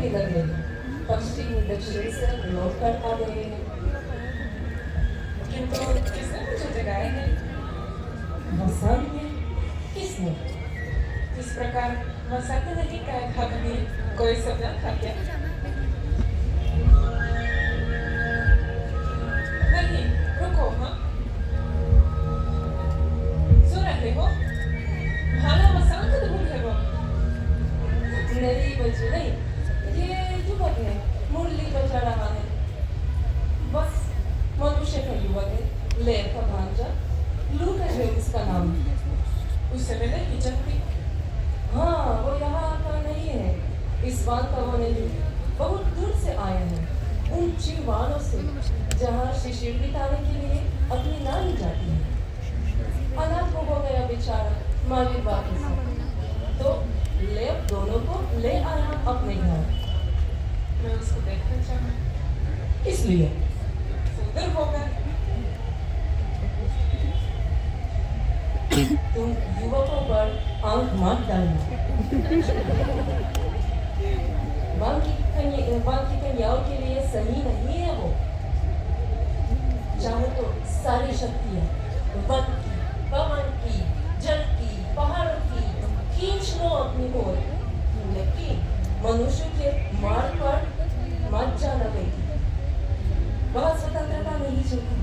भी लगे पश्चिम दक्षिण से लौट कर आ गए हैं। किंतु किसने मुझे जगाया है? वसंत ने किसने? इस प्रकार वसंत नहीं कहा था कभी, कोई सपना था क्या? नहीं, रुको। हाँ, सुन रहे हो? भाला वसंत ढूंढ है वो। नहीं बच्चे नहीं, ये युवक है, मुरली बजा रहा है। बस मनुष्य का युवक है, लेर का भांजा, लूका है उसका नाम। उससे मैं नहीं जानती। हाँ, वो यहाँ का नहीं है, इस बात का वो नहीं, बहुत दूर से आए हैं, उन चीवानों से जहाँ शिशिर बिताने के लिए अपनी नानी जाती है। अनाथ हो गया बेचारा मालिक बाकी से, तो ले दोनों को ले आया अपने घर। मैं उसको देखना चाहूँ। इसलिए सुंदर होगा। तुम युवकों पर आंख मत डालना। बाकी कन्याओं के लिए सही नहीं है वो। चाहो तो सारी शक्तियाँ वन की, पवन की, जल की, पहाड़ों की खींच लो अपनी ओर, लेकिन मनुष्य के मार्ग पर मत जाना बेटी। वह स्वतंत्रता नहीं चलती,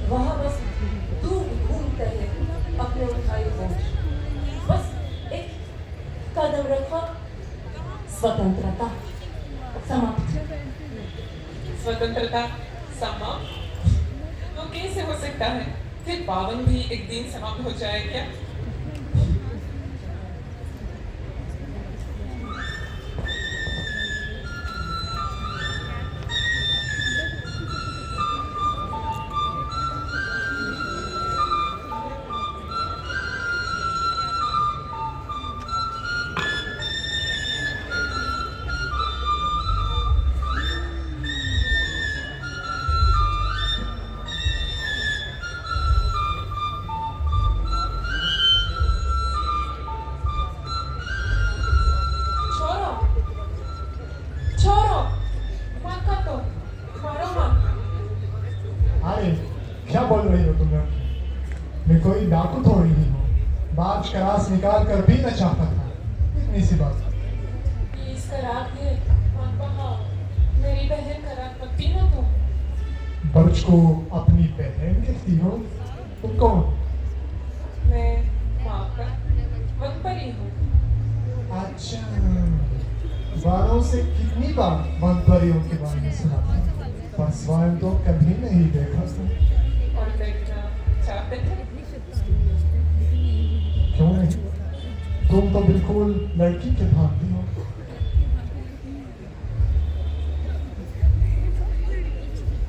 वह बस दूर घूमते हैं अपने उठाए बोझ। बस एक कदम रखो, स्वतंत्रता समाप्त। स्वतंत्रता समाप्त? वो कैसे हो सकता है? फिर पावन भी एक दिन समाप्त हो जाए क्या? अरे क्या बोल रही हो तुम लोग? मैं कोई डाकू थोड़ी ही हूँ, बाज करास निकाल कर भी न चाहता था, इतनी सी बात। ये इसका राग है, मत बहाओ। मेरी बहन का राग मत पीना तुम। बर्च को अपनी बहन कहती हो? तुम कौन? मैं माँ का वनपरी हूँ। अच्छा, बारों से कितनी बार वनपरियों के बारे में सुना था, पर स्वयं तो कभी नहीं देखा था। और देखना चाहते थे? क्यों नहीं? तुम तो बिल्कुल लड़की के भांति हो।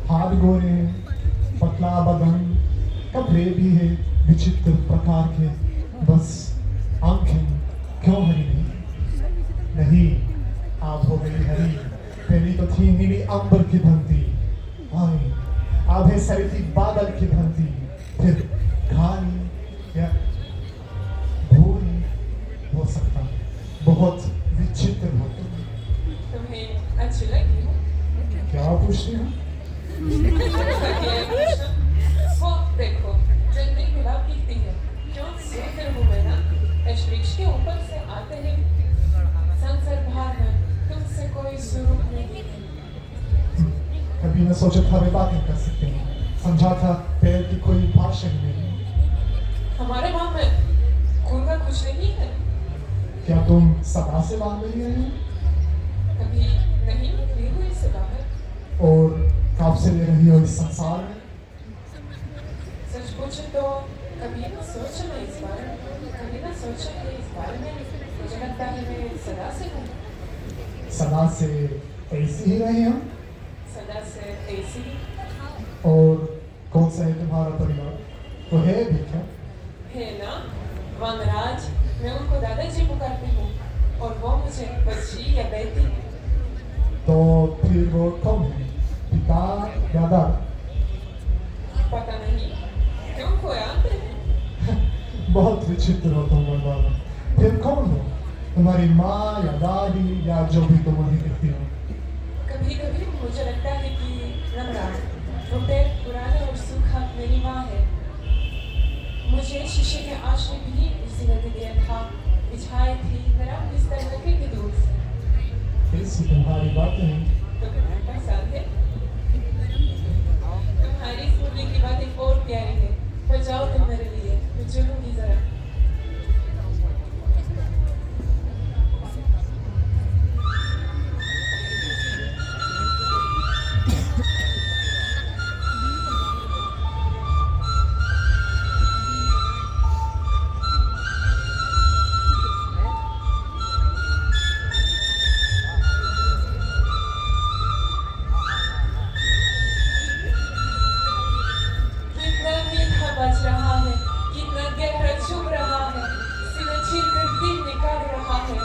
हाथ गोरे हैं, पतला बदन, कपड़े भी है विचित्र प्रकार के, बस आंखें क्यों हरी नहीं? आप हो गई हरी, पहली तो थी नीली अंबर की धरती, आधे सरी थी बादल की धरती, फिर घानी या भूरी हो सकता, बहुत विचित्र हो तुम। तुम्हें अच्छी लगी हो? क्या पूछती हो? वो देखो, जंगली गुलाब गिरती है, क्यों सुंदर हूँ मैं ना? इस वृक्ष के ऊपर से आते हैं संसार भार में, तुमसे कोई शुरू नहीं। कभी न सोचा था वे बातें कर सकते हैं, समझा था पैर की कोई भाषा ही नहीं। हमारे वहाँ में खून का कुछ नहीं है। क्या तुम सदा से बांध रही हैं? कभी नहीं निकली हुई से बाहर। और कब से ले रही हो इस संसार में? सच पूछे तो कभी न सोचा मैं इस बारे में, कभी न सोचा है इस बारे में। मुझे लगता है मैं सदा से हूँ। सदा से ऐसी ही रही हो? सदा से ऐसी ही। और कौन सा है तुम्हारा परिवार? वो है भी क्या? है ना, वनराज। मैं उनको दादाजी पुकारती हूँ और वो मुझे बच्ची या बेटी। तो फिर वो कौन है, पिता या दादा? पता नहीं, क्यों कोई आते हैं? बहुत विचित्र हो तुम बाबा। फिर कौन हो? तुम्हारी माँ या दादी या जो भी तुम उन्हें कहती हो। कभी कभी मुझे लगता है कि रमरान वो पेड़ पुराना और सूखा मेरी माँ है। मुझे शीशे के आश्रय भी उसी ने दिया था, बिछाई थी मेरा बिस्तर लगे के दूर से। ऐसी तुम्हारी बातें तो पसंद है। तुम्हारी स्कूल की बातें और प्यारी है। बजाओ तुम मेरे लिए, मैं चलूंगी जरा। कितना मीठा बज रहा है, कितना गहरा चुभ रहा है, सीना चीर कर दिल निकाल रहा है।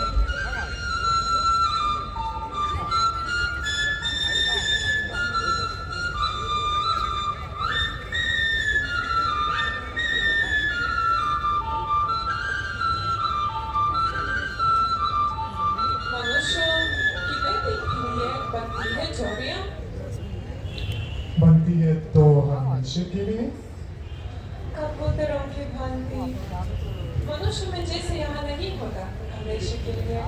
मनुष्यों कितने दिन के लिए बनती है जोड़ियां? बनती है तो हमेशा के लिए। कबूतरों की भांति मनुष्य में जैसे यहाँ नहीं होता हमेशा के लिए,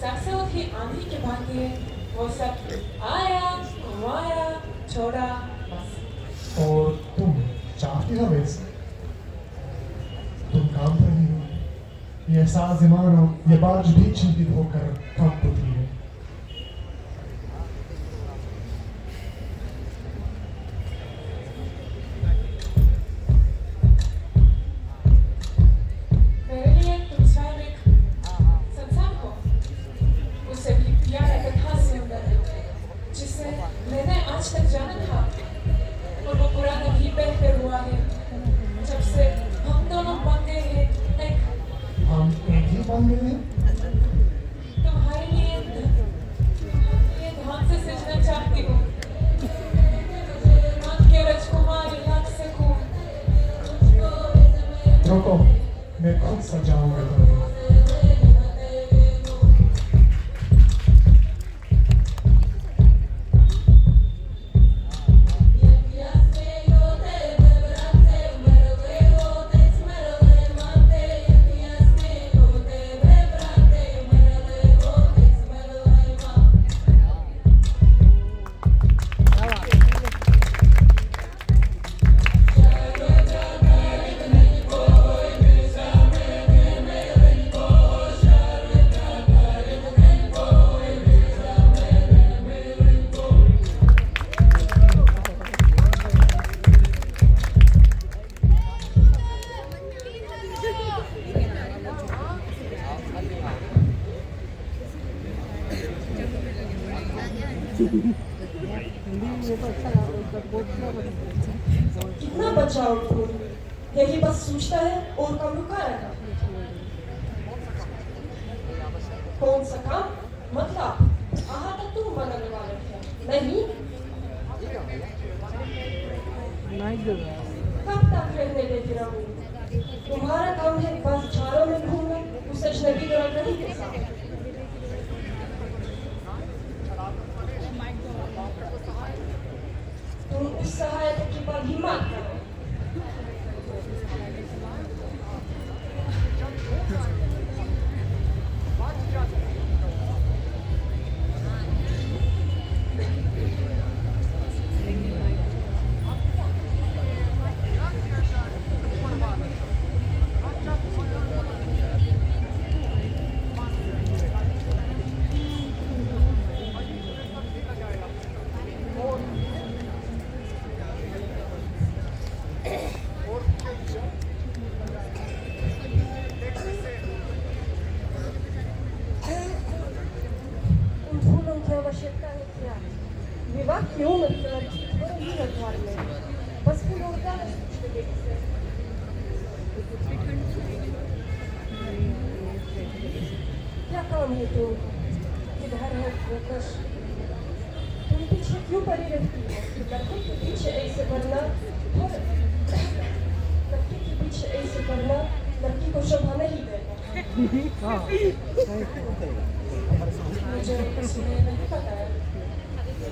साक्षात ही आंधी की भांति है। वो सब आया घुमाया छोड़ा बस। और तुम चाहती हो वैसे, तुम काम कर रही हो, ये एहसास मानो ये बात भी चिंतित होकर कब होती है। मेरे लिए तुम स्वयं एक संसार हो, उससे भी प्यारा कथा सुंदर जिसे मैंने आज तक जाना था। और वो पुराना भी बेहतर हुआ है जब से हम दोनों बन गए हैं एक। हम एक ही बन गए हैं। तुम्हारे लिए ध्यान से सजना चाहती हूँ, मन के राजकुमारी लग सकूं। रुको, मैं खुद सजाऊंगा तुम्हें। कितना बचाओ फूल, यही बस सोचता है और कम रुका रखा। कौन सा काम? मतलब आहा तक तुम बनाने वाले थे, नहीं? कब तक रहने देती रहूं? तुम्हारा काम है बस चारों में घूमना, उस अजनबी नहीं के साथ। तुम उस सहायता की बात ही मत करो। विवाह क्यों मतलब ही रखवार में बस फूल होता है क्या काम है तुम किधर है फोकस तुम पीछे क्यों पड़ी रहती हो लड़कों के पीछे ऐसे करना और लड़की के पीछे ऐसे करना लड़की को शोभा नहीं देगा मुझे इसलिए नहीं पता है।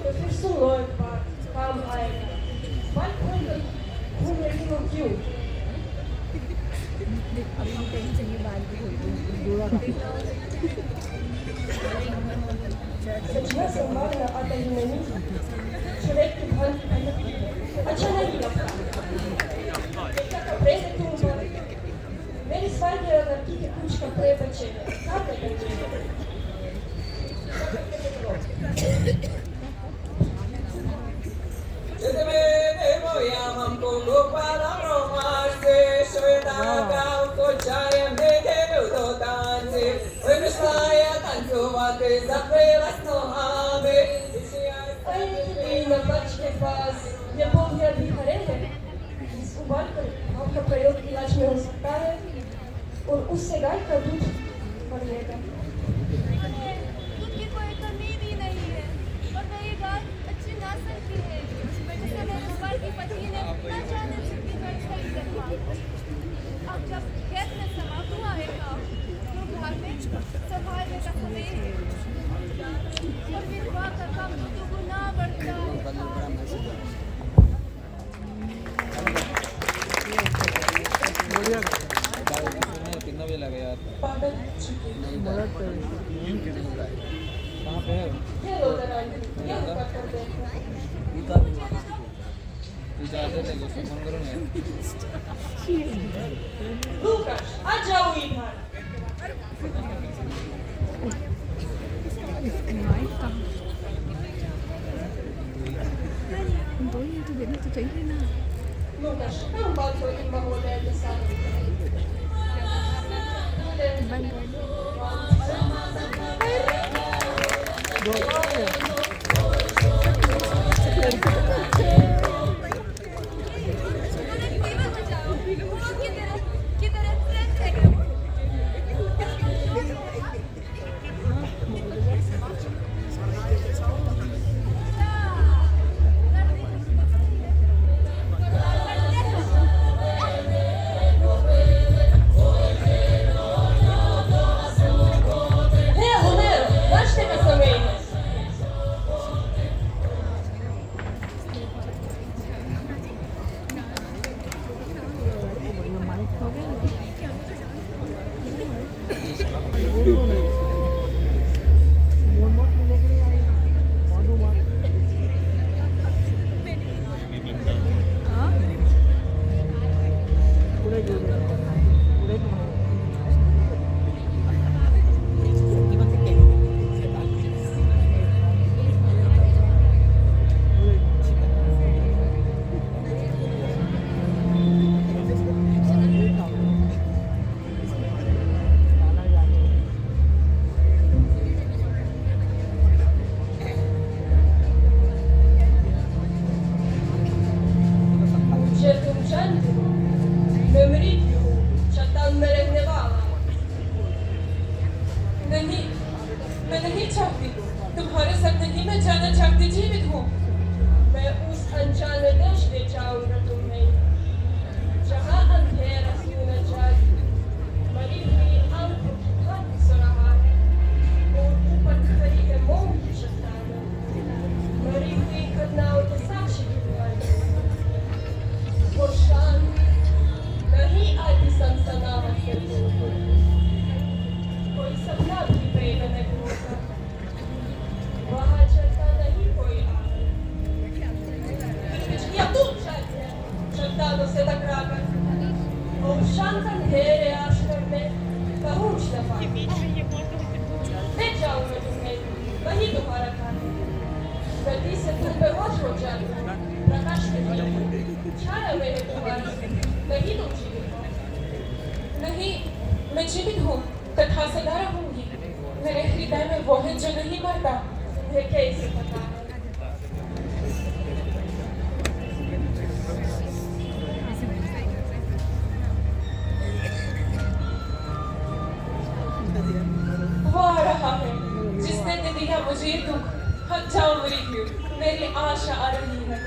तो फिर सुन लो एक बात, काम आएगा। बात घूम रही हो क्यों? सचिया संभालना आता ही नहीं। छुड़े की भान अच्छा नहीं लगता। बेटा कपड़े से तुम बोल। मेरी स्वास्थ्य लड़की के कुछ कपड़े बचे हैं। क्या करेंगे? बच के पास ये बोलियां भी खड़े हैं। इस उबाल कर आपका प्रयोग इलाज में हो सकता है और उससे गाय का दूध बढ़ेगा। दूध की कोई कमी भी नहीं है और वही गाय अच्छी नस्ल की है जिसे मेरे बाल की पत्नी ने न जाने कितनी बार खरीद रखा। अब जब खेत में समाप्त हुआ है काम तो घर में संभालने का समय है और विधवा का काम तो दुगुना बढ़ता है। पागल चुकी ये लो जरा ये ऊपर कर दे। लूकास, आ जाओ इधर। लूकास, हम बात करेंगे महोदय के साथ। नहीं, मैं जीवित हूँ तथा सदा रहूंगी। मेरे हृदय में वो है जो नहीं मरता। यह कैसे पता है? वो आ रहा है जिसने दे दिया मुझे ये दुख। हट जाओ मृत्यु, मेरी आशा आ रही है।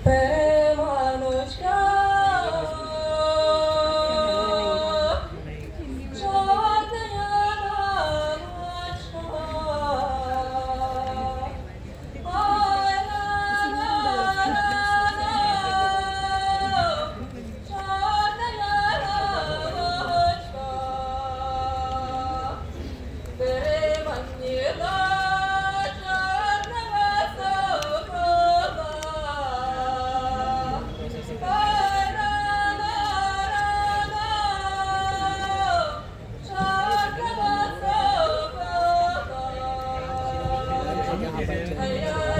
पैमानुष्का Hãy